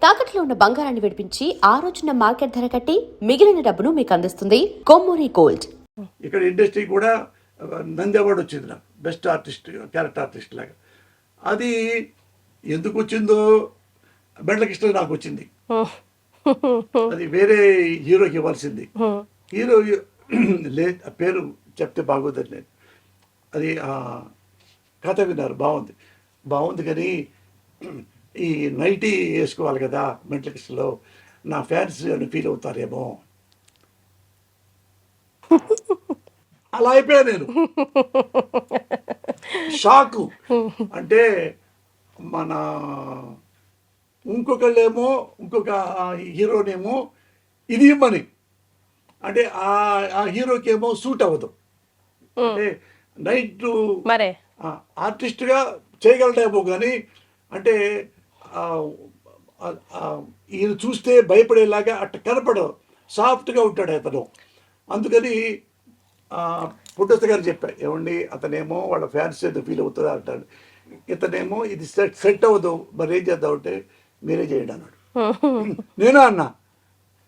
తాకట్లో ఉన్న బంగారాన్ని విడిపించి ఆ రోజున మార్కెట్ ధర కట్టి మిగిలిన డబ్బును మీకు అందిస్తుంది కొమ్మూరి గోల్డ్. ఇక్కడ ఇండస్ట్రీ కూడా నంది అవార్డు వచ్చింది నాకు, బెస్ట్ ఆర్టిస్ట్, క్యారెక్టర్ ఆర్టిస్ట్ లాగా. అది ఎందుకు వచ్చిందో బెండ్లకృష్ణ నాకు వచ్చింది. అది వేరే హీరోకి ఇవ్వాల్సింది. హీరో పేరు చెప్తే బాగోదని నేను అది కథ విన్నారు, బాగుంది కానీ ఈ నైటీ వేసుకోవాలి కదా బెండ్లకృష్ణలో, నా ఫ్యాన్స్ అని ఫీల్ అవుతారేమో, అలా అయిపోయా నేను. షాకు అంటే మన ఇంకొక హీరోనేమో ఇది ఇమ్మని అంటే ఆ హీరోకి ఏమో సూట్ అవ్వదు. అంటే నైట్ ఆర్టిస్ట్గా చేయగలడేమో కానీ అంటే ఈయన చూస్తే భయపడేలాగా అట్ట కనపడవు, సాఫ్ట్గా ఉంటాడు అతను. అందుకని పుట్టస్త గారు చెప్పారు, ఏమండి అతనేమో వాళ్ళ ఫ్యాన్స్ ఏదో ఫీల్ అవుతుందా అంటాడు, ఇతనేమో ఇది సెట్ అవ్వదు, మరి ఏం చేద్దామంటే మీరే చేయండి అన్నాడు. నేనా అన్నా,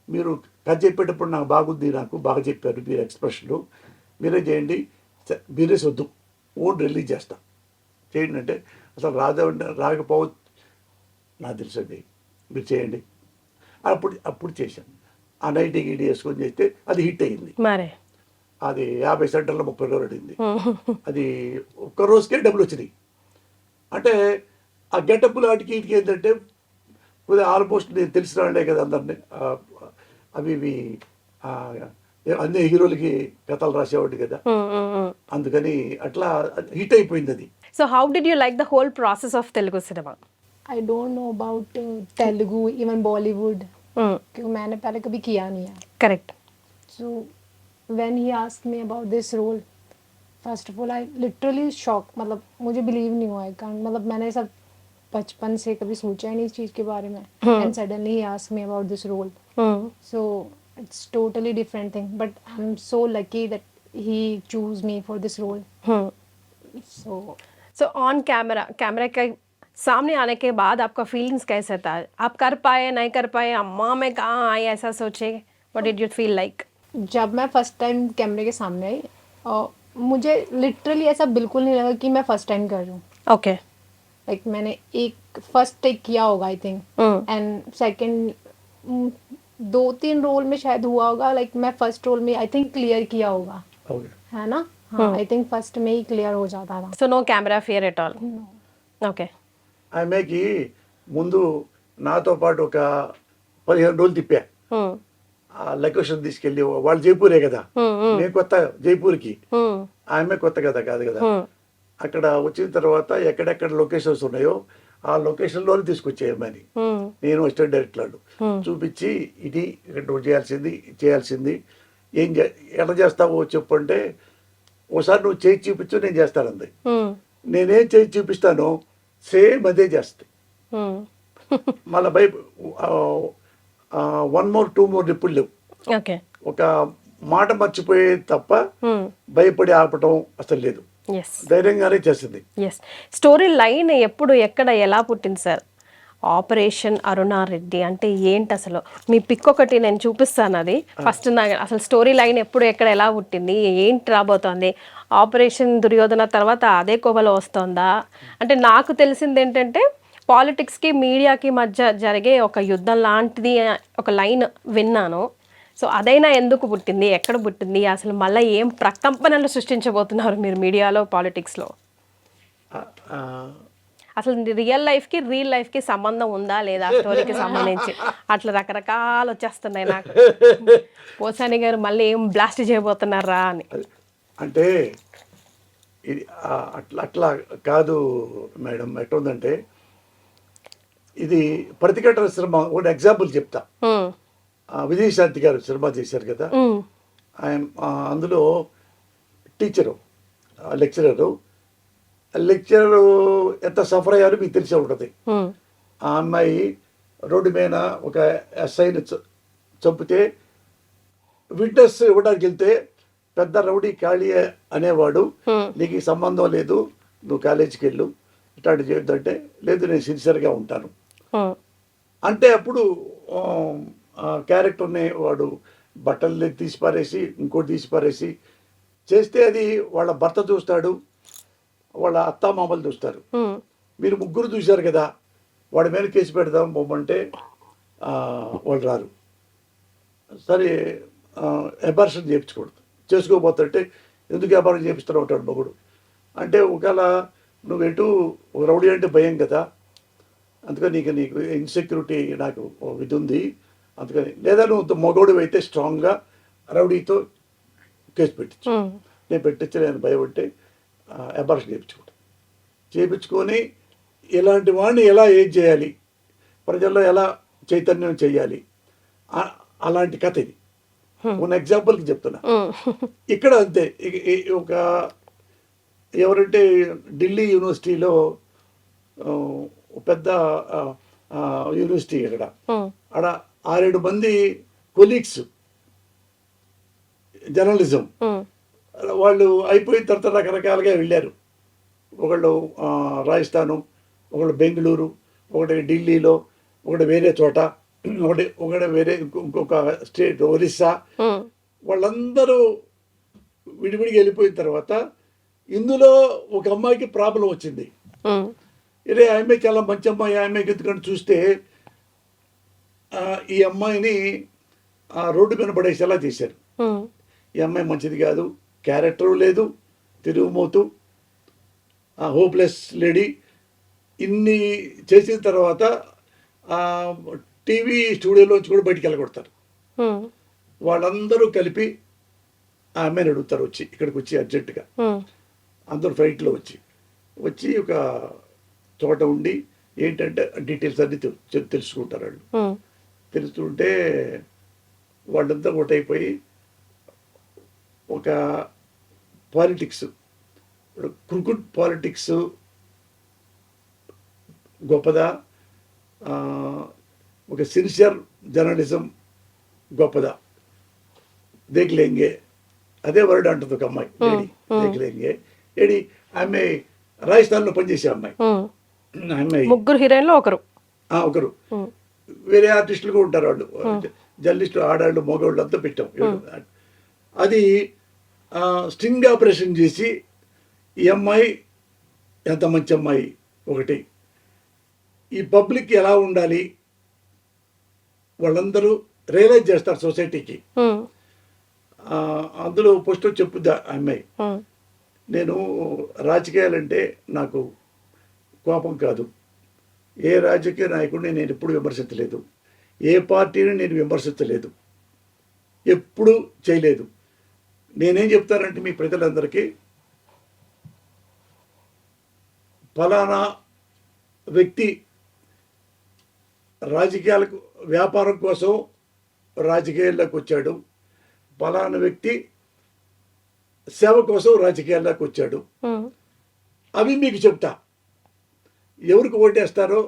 మీరు కథ చెప్పేటప్పుడు నాకు బాగా చెప్పారు మీరు ఎక్స్ప్రెషన్లు, మీరే చేయండి, మీరే వద్దు ఓన్ రిలీజ్ చేస్తా చేయండి అంటే, అసలు రాకపోవచ్చు నాకు తెలుసండి, మీరు చేయండి. అప్పుడు చేశాను. ఆ నైట్ గిడి వేసుకొని చేస్తే అది హిట్ అయింది. అది 50 సెంటర్లో 30 రోజులు అడింది. అది ఒక్క రోజుకే డబ్బులు వచ్చినాయి. అంటే ఆ గెటప్పులు వాటికి వీటికి ఏంటంటే ఆల్మోస్ట్ నేను తెలిసిన వాళ్ళే కదా అందరినీ, అవి అన్ని హీరోలకి కథలు రాసేవాడు కదా, అందుకని అట్లా హిట్ అయిపోయింది అది. So how did you like the whole process of Telugu cinema? I don't know about Telugu, even Bollywood. क्योंकि मैंने पहले कभी किया नहीं है. Correct. So when he asked me about this role, first of all I literally shocked. मतलब मुझे believe नहीं हुआ, मतलब मैंने सब बचपन से कभी सोचा ही नहीं इस चीज़ के बारे में. And suddenly he asked me about this role. So it's totally different thing. But I'm so lucky that he chose me for this role. So on camera के सामने आने के बाद आपका फीलिंग्स कैसे था? आप कर पाए नहीं कर पाए, अम्मा मैं कहाँ आई ऐसा सोचे, what did you feel like? जब मैं फर्स्ट टाइम कैमरे के सामने आई मुझे लिटरली ऐसा बिल्कुल नहीं लगा कि मैं फर्स्ट टाइम कर रही हूँ. ओके. लाइक मैंने एक फर्स्ट टेक किया होगा I think, and second 2-3 role में शायद हुआ होगा. लाइक मैं फर्स्ट रोल में आई थिंक क्लियर किया होगा, है ना? हाँ, आई थिंक फर्स्ट में ही क्लियर हो जाता था. So no camera fear at all? No. Okay. ఆమెకి ముందు నాతో పాటు ఒక 15 రోజులు తిప్పా. ఆ లొకేషన్ తీసుకెళ్ళి, వాళ్ళు జైపూరే కదా, నేను కొత్త జైపూర్కి, ఆమె కొత్త కదా కాదు కదా. అక్కడ వచ్చిన తర్వాత ఎక్కడెక్కడ లొకేషన్స్ ఉన్నాయో ఆ లొకేషన్లోనే తీసుకొచ్చేయమని నేను అసిస్టెంట్ డైరెక్టర్ చూపించి, ఇది ఇక్కడ చేయాల్సింది ఎలా చేస్తావో చెప్పంటే, ఒకసారి నువ్వు చేయి చూపించు నేను చేస్తానంది. నేనేం చేయి చూపిస్తానో సేమ్ అదే చేస్తాయి. మళ్ళీ 1 more 2 more నిప్పులు లేవు. ఒక మాట మర్చిపోయే తప్ప భయపడి ఆపటం అసలు లేదు, ధైర్యంగానే చేస్తుంది. స్టోరీ లైన్ ఎప్పుడు ఎక్కడ ఎలా పుట్టింది సార్? ఆపరేషన్ అరుణారెడ్డి అంటే ఏంటి అసలు? మీ పిక్ ఒకటి నేను చూపిస్తాను, అది ఫస్ట్ అసలు స్టోరీ లైన్ ఎప్పుడు ఎక్కడ ఎలా పుట్టింది, ఏంటి రాబోతోంది? ఆపరేషన్ దుర్యోధన తర్వాత అదే కోవలో వస్తుందా? అంటే నాకు తెలిసింది ఏంటంటే పాలిటిక్స్కి మీడియాకి మధ్య జరిగే ఒక యుద్ధం లాంటిది ఒక లైన్ విన్నాను. సో అదైనా ఎందుకు పుట్టింది, ఎక్కడ పుట్టింది, అసలు మళ్ళీ ఏం ప్రకంపనలు సృష్టించబోతున్నారు మీరు మీడియాలో, పాలిటిక్స్లో? అసలు రియల్ లైఫ్కి సంబంధం ఉందా లేదా స్టోరీకి సంబంధించి? అట్లా రకరకాలు వచ్చేస్తున్నాయి నాకు. పోసాని గారు మళ్ళీ ఏం బ్లాస్ట్ చేయబోతున్నారా అని. అంటే ఇది అట్లా కాదు మేడం. ఎట్లుందంటే ఇది ప్రతిఘటన సినిమా. ఒక ఎగ్జాంపుల్ చెప్తా. విజయశాంతి గారు సినిమా చేశారు కదా, ఆయన అందులో టీచరు, లెక్చరరు ఎంత సఫర్ అయ్యారో మీకు తెలిసే ఉంటుంది. ఆ అమ్మాయి రోడ్డు మీద ఒక ఎస్ఐని చంపితే విట్నెస్ ఇవ్వడానికి వెళ్తే పెద్ద రౌడీ ఖాళీ అనేవాడు, నీకు ఈ సంబంధం లేదు, నువ్వు కాలేజీకి వెళ్ళు, ఇట్లాంటి చేయొద్దంటే, లేదు నేను సిన్సియర్గా ఉంటాను, అంటే అప్పుడు ఆ క్యారెక్టర్ని వాడు బట్టలు తీసి పారేసి ఇంకోటి తీసి పారేసి చేస్తే అది వాళ్ళ భర్త చూస్తాడు, వాళ్ళ అత్తామామలు చూస్తారు. మీరు ముగ్గురు చూశారు కదా, వాడి మీద కేసు పెడదాం బొమ్మంటే వాళ్ళు రారు. సరే అబార్షన్ చేయించకూడదు, చేసుకోబోతుంటే ఎందుకు అబార్షన్ చేపిస్తాడు ఉంటాడు మగుడు. అంటే ఒకవేళ నువ్వు ఎటు రౌడీ అంటే భయం కదా, అందుకని నీకు ఇన్సెక్యూరిటీ నాకు ఇది ఉంది, అందుకని లేదా నువ్వు మగోడు అయితే స్ట్రాంగ్గా రౌడీతో కేసు పెట్టించు. నేను పెట్టించి నేను భయపడితే అబార్షన్ చేయించుకొని ఇలాంటి వాడిని ఎలా ఏం చేయాలి, ప్రజల్లో ఎలా చైతన్యం చేయాలి, అలాంటి కథ ఇది. ఉన్న ఎగ్జాంపుల్కి చెప్తున్నా. ఇక్కడ అంతే. ఒక ఎవరంటే ఢిల్లీ యూనివర్సిటీలో పెద్ద యూనివర్సిటీ ఇక్కడ, ఆడ 6-7 మంది కొలీగ్స్ జర్నలిజం వాళ్ళు అయిపోయిన తర్వాత రకరకాలుగా వెళ్ళారు. ఒకళ్ళు రాజస్థాను, ఒకళ్ళు బెంగళూరు, ఒకటి ఢిల్లీలో, ఒకటి వేరే చోట, ఒకటి వేరే ఇంకొక స్టేట్ ఒరిస్సా. వాళ్ళందరూ విడివిడిగా వెళ్ళిపోయిన తర్వాత ఇందులో ఒక అమ్మాయికి ప్రాబ్లం వచ్చింది. ఇదే ఆ అమ్మాయి చాలా మంచి అమ్మాయి, ఆ అమ్మాయికి ఎందుకంటే చూస్తే ఈ అమ్మాయిని రోడ్డు మీద పడేసేలా చేశారు. ఈ అమ్మాయి మంచిది కాదు, క్యారెక్టరు లేదు, తిరుగుమోతు, హోప్లెస్ లేడీ. ఇన్ని చేసిన తర్వాత టీవీ స్టూడియోలోంచి కూడా బయటికి వెళ్ళగొడతారు. వాళ్ళందరూ కలిపి ఆ అమ్మాయిని అడుగుతారు, వచ్చి ఇక్కడికి వచ్చి అర్జెంటుగా అందరూ ఫ్లైట్లో వచ్చి ఒక చోట ఉండి ఏంటంటే డీటెయిల్స్ అన్ని తెలుసుకుంటారు. వాళ్ళు తెలుసుకుంటే వాళ్ళంతా ఒకటైపోయి ఒక పాలిటిక్స్, క్రికెట్ పాలిటిక్స్ గొప్పదా, ఒక సిన్సియర్ జర్నలిజం గొప్పదా, దేఖ్లేంగే అదే వర్డ్ అంటుంది ఒక అమ్మాయి. దేఖ్లేంగే ఏడి ఆమె రాజస్థాన్లో పనిచేసే అమ్మాయి. ముగ్గురు హీరోయిన్లో ఒకరు వేరే ఆర్టిస్టులు కూడా ఉంటారు. వాళ్ళు జర్నలిస్టు, ఆడాళ్ళు, మగవాళ్ళు అంతా పెట్టాం. అది స్టింగ్ ఆపరేషన్ చేసి ఈ అమ్మాయి ఎంత మంచి అమ్మాయి ఒకటి, ఈ పబ్లిక్ ఎలా ఉండాలి వాళ్ళందరూ రియలైజ్ చేస్తారు సొసైటీకి. అందులో ఫస్ట్ చెప్పుద్దా ఆ అమ్మాయి, నేను రాజకీయాలంటే నాకు కోపం కాదు, ఏ రాజకీయ నాయకుడిని నేను ఎప్పుడు విమర్శించలేదు, ఏ పార్టీని నేను విమర్శించలేదు, ఎప్పుడు చేయలేదు. నేనేం చెప్తానంటే మీ ప్రజలందరికీ, ఫలానా వ్యక్తి రాజకీయాలకు వ్యాపారం కోసం రాజకీయాల్లోకి వచ్చాడు, ఫలానా వ్యక్తి సేవ కోసం రాజకీయాల్లోకి వచ్చాడు, అవి మీకు చెప్తా. ఎవరికి ఓటేస్తారో,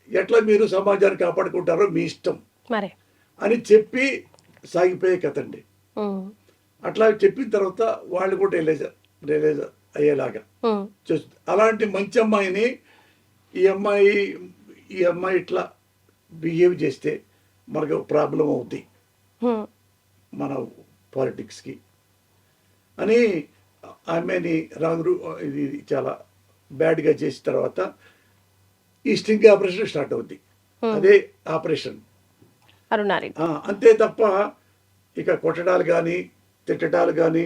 ఎట్లా మీరు సమాజాన్ని కాపాడుకుంటారో మీ ఇష్టం అని చెప్పి సాగిపోయే కథ అండి. అట్లా చెప్పిన తర్వాత వాళ్ళు కూడా రియలైజ్ అయ్యేలాగా చేస్తుంది. అలాంటి మంచి అమ్మాయిని ఈ అమ్మాయి ఇట్లా బిహేవ్ చేస్తే మనకు ప్రాబ్లం అవుతుంది మన పాలిటిక్స్కి అని ఆమెని ఇది చాలా బ్యాడ్గా చేసిన తర్వాత ఈ స్టింగ్ ఆపరేషన్ స్టార్ట్ అవుద్ది. అదే ఆపరేషన్ అరుణారెడ్డి. అంతే తప్ప ఇక కొట్టడాలు కానీ తిట్టడాలు కానీ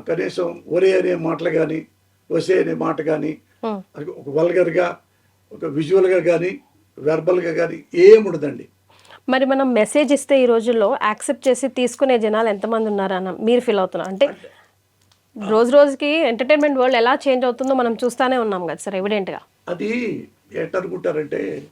కనీసం ఒరే అనే మాటలు కానీ వసే అనే మాట కానీ ఒక వల్గర్గా ఒక విజువల్గా కానీ వెర్బల్గా కానీ ఏముండదండి. మరి మనం మెసేజ్ ఇస్తే ఈ రోజుల్లో యాక్సెప్ట్ చేసి తీసుకునే జనాలు ఎంతమంది ఉన్నారన్న మీరు ఫీల్ అవుతున్నారు? అంటే రోజు రోజుకి ఎంటర్టైన్మెంట్ వరల్డ్ ఎలా చేంజ్ అవుతుందో మనం చూస్తూనే ఉన్నాం కదా సార్, ఎవిడెంట్గా. అది ఎట్టనుకుంటారంటే